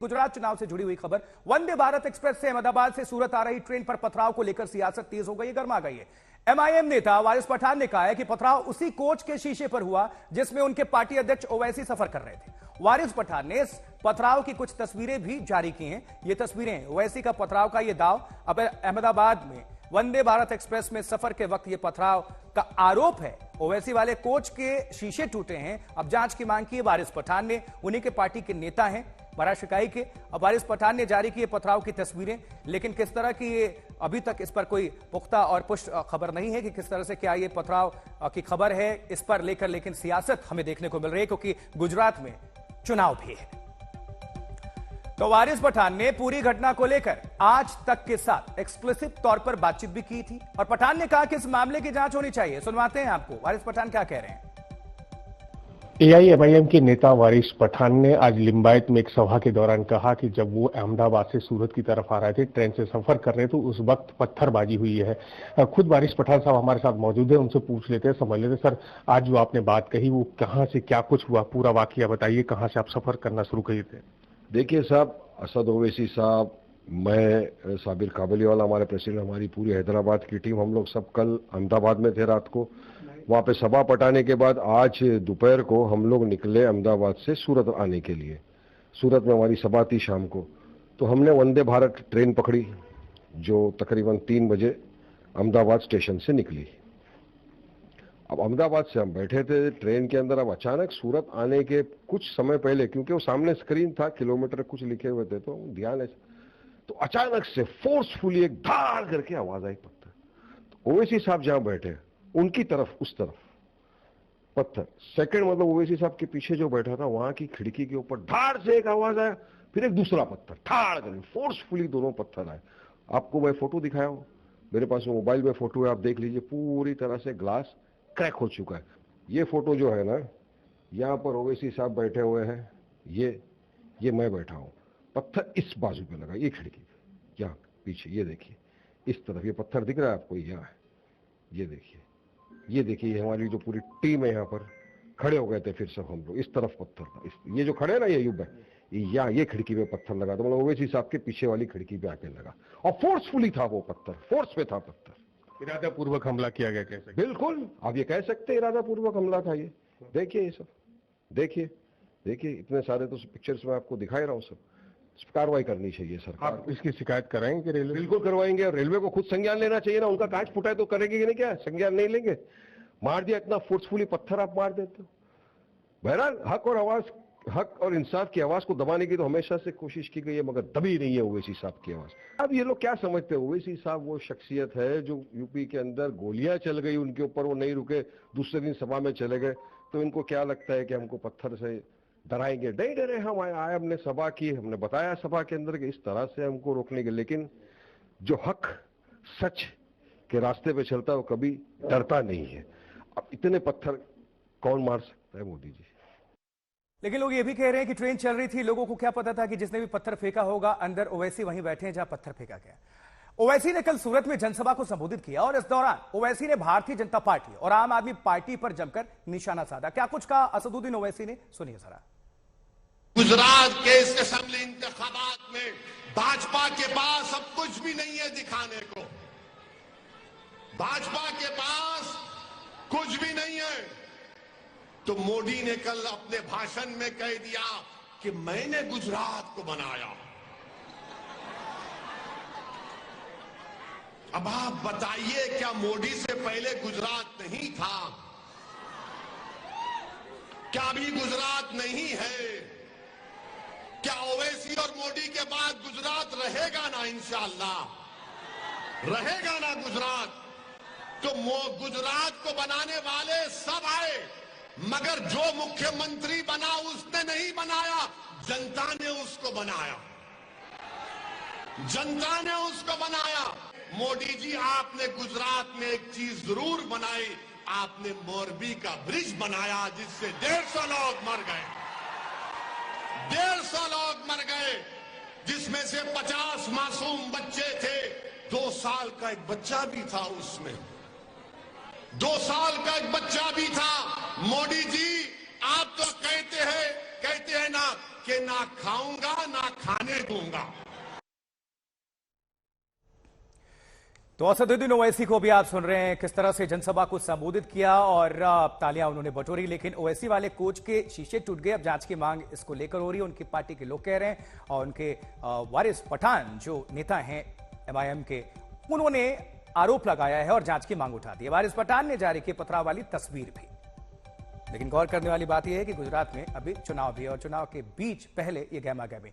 गुजरात चुनाव से जुड़ी हुई खबर। वंदे भारत एक्सप्रेस से अहमदाबाद से सूरत आ रही ट्रेन पर पथराव को लेकर सियासत तेज हो गई, गर्मा गई है। एमआईएम नेता वारिस पठान ने कहा है कि पथराव उसी कोच के शीशे पर हुआ जिसमें उनके पार्टी अध्यक्ष ओवैसी सफर कर रहे थे। वारिस पठान ने इस पथराव की कुछ तस्वीरें भी जारी की हैं। ये तस्वीरें ओवैसी का पथराव का ये दाव। अब अहमदाबाद में वंदे भारत एक्सप्रेस में सफर के वक्त ये पथराव का आरोप है। ओवैसी वाले कोच के शीशे टूटे हैं। अब जांच की मांग की है वारिस पठान ने। उन्हीं के पार्टी के नेता हैं महाराष्ट्र इकाई के। अब वारिस पठान ने जारी की पथराव की तस्वीरें, लेकिन किस तरह की ये अभी तक इस पर कोई पुख्ता और पुष्ट खबर नहीं है कि किस तरह से क्या ये पथराव की खबर है इस पर लेकर, लेकिन सियासत हमें देखने को मिल रही है क्योंकि गुजरात में चुनाव भी है। तो वारिस पठान ने पूरी घटना को लेकर आज तक के साथ एक्सप्लिसिट तौर पर बातचीत भी की थी और पठान ने कहा कि इस मामले की जांच होनी चाहिए। सुनवाते हैं आपको वारिस पठान क्या कह रहे हैं। एआईएमआईएम के नेता वारिस पठान ने आज लिंबायत में एक सभा के दौरान कहा कि जब वो अहमदाबाद से सूरत की तरफ आ रहे थे, ट्रेन से सफर कर रहे थे, उस वक्त पत्थरबाजी हुई है। खुद वारिस पठान साहब हमारे साथ मौजूद है, उनसे पूछ लेते हैं, समझ लेते हैं। सर, आज जो आपने बात कही वो कहाँ से क्या कुछ हुआ, पूरा वाकया बताइए। कहाँ से आप सफर करना शुरू किए थे? देखिए साहब, असद ओवैसी साहब, मैं, साबिर काबलीवाला हमारे प्रेसिडेंट, हमारी पूरी हैदराबाद की टीम, हम लोग सब कल अहमदाबाद में थे। रात को वहाँ पे सभा पटाने के बाद आज दोपहर को हम लोग निकले अहमदाबाद से सूरत आने के लिए। सूरत में हमारी सभा थी शाम को, तो हमने वंदे भारत ट्रेन पकड़ी जो तकरीबन 3 बजे अहमदाबाद स्टेशन से निकली। अब अहमदाबाद से हम बैठे थे ट्रेन के अंदर। अब अचानक सूरत आने के कुछ समय पहले, क्योंकि वो सामने स्क्रीन था, किलोमीटर कुछ लिखे हुए थे तो ध्यान है, तो अचानक से फोर्सफुली एक धार करके आवाज आई पत्थर। तो ओवैसी साहब जहां बैठे उनकी तरफ, उस तरफ पत्थर। सेकंड मतलब ओवैसी साहब के पीछे जो बैठा था वहां की खिड़की के ऊपर धार से एक आवाज आया, फिर एक दूसरा पत्थर ठाड़ करके फोर्सफुली दोनों पत्थर आए। आपको मैं फोटो दिखाया हूं, मेरे पास मोबाइल में फोटो है, आप देख लीजिए। पूरी तरह से ग्लास क्रैक हो चुका है। ये फोटो जो है ना, यहाँ पर ओवैसी साहब बैठे हुए हैं, ये मैं बैठा हूँ। पत्थर इस बाजू पे लगा, ये खिड़की पे, यहाँ पीछे, ये देखिए इस तरफ ये पत्थर दिख रहा है आपको, यहाँ है, ये देखिए हमारी जो पूरी टीम है यहाँ पर खड़े हो गए थे। फिर सब हम लोग इस तरफ पत्थर था, ये जो खड़े ना, ये युब है, यहाँ ये खिड़की पे पत्थर लगा, तो मतलब ओवैसी साहब के पीछे वाली खिड़की पे आके लगा और फोर्सफुली था वो पत्थर, फोर्स पे था पत्थर। इरादा पूर्वक हमला किया गया कैसे? बिल्कुल, आप ये कह सकते हैं इरादा पूर्वक हमला था ये। देखिए ये सब, देखिए इतने सारे तो पिक्चर्स में आपको दिखाई रहा हूँ सब। कार्रवाई करनी चाहिए सरकार। आप इसकी शिकायत कराएंगे रेलवे? बिल्कुल करवाएंगे, और रेलवे को खुद संज्ञान लेना चाहिए ना। उनका कांच फुटा है तो करेंगे कि नहीं, क्या संज्ञान नहीं लेंगे? मार दिया, इतना फोर्सफुली पत्थर आप मार देते हो। बहरहाल हक और इंसाफ की आवाज को दबाने की तो हमेशा से कोशिश की गई है, मगर दबी नहीं है ओवैसी साहब की आवाज। अब ये लोग क्या समझते हैं, ओवैसी साहब वो शख्सियत है जो यूपी के अंदर गोलियां चल गई उनके ऊपर, वो नहीं रुके, दूसरे दिन सभा में चले गए, तो इनको क्या लगता है कि हमको पत्थर से डराएंगे? नहीं डरे, हम आए, हमने सभा की, हमने बताया सभा के अंदर कि इस तरह से हमको रोकने के। लेकिन जो हक सच के रास्ते पे चलता है वो कभी डरता नहीं है। अब इतने पत्थर कौन मार सकता है, मोदी जी? लेकिन लोग ये भी कह रहे हैं कि ट्रेन चल रही थी, लोगों को क्या पता था कि जिसने भी पत्थर फेंका होगा अंदर ओवैसी वहीं बैठे हैं जहां पत्थर फेंका गया। ओवैसी ने कल सूरत में जनसभा को संबोधित किया और इस दौरान ओवैसी ने भारतीय जनता पार्टी और आम आदमी पार्टी पर जमकर निशाना साधा। क्या कुछ कहा असदुद्दीन ओवैसी ने, सुनिए जरा। गुजरात के इस असेंबली इंतखाबात में भाजपा के पास अब कुछ भी नहीं है दिखाने को। भाजपा के पास कुछ भी नहीं है। तो मोदी ने कल अपने भाषण में कह दिया कि मैंने गुजरात को बनाया। अब आप बताइए, क्या मोदी से पहले गुजरात नहीं था? क्या अभी गुजरात नहीं है? क्या ओवैसी और मोदी के बाद गुजरात रहेगा ना? इंशाअल्लाह रहेगा ना गुजरात। तो गुजरात को बनाने वाले सब आए, मगर जो मुख्यमंत्री बना उसने नहीं बनाया, जनता ने उसको बनाया। जनता ने उसको बनाया। मोदी जी, आपने गुजरात में एक चीज जरूर बनाई, आपने मोरबी का ब्रिज बनाया जिससे 150 लोग मर गए। 150 लोग मर गए, जिसमें से 50 मासूम बच्चे थे। 2 साल का एक बच्चा भी था उसमें, 2 साल का एक बच्चा भी था। मोदी जी, आप तो कहते हैं ना कि ना खाऊंगा ना खाने दूंगा। तो असदुद्दीन ओवैसी को भी आप सुन रहे हैं किस तरह से जनसभा को संबोधित किया और तालियां उन्होंने बटोरी, लेकिन ओवैसी वाले कोच के शीशे टूट गए। अब जांच की मांग इसको लेकर हो रही है, उनकी पार्टी के लोग कह रहे हैं और उनके वारिस पठान जो नेता हैं एमआईएम के, उन्होंने आरोप लगाया है और जांच की मांग उठा दी है। वारिस पठान ने जारी की पथराव वाली तस्वीर भी। लेकिन गौर करने वाली बात यह है कि गुजरात में अभी चुनाव भी है और चुनाव के बीच पहले ये गहमा गहमी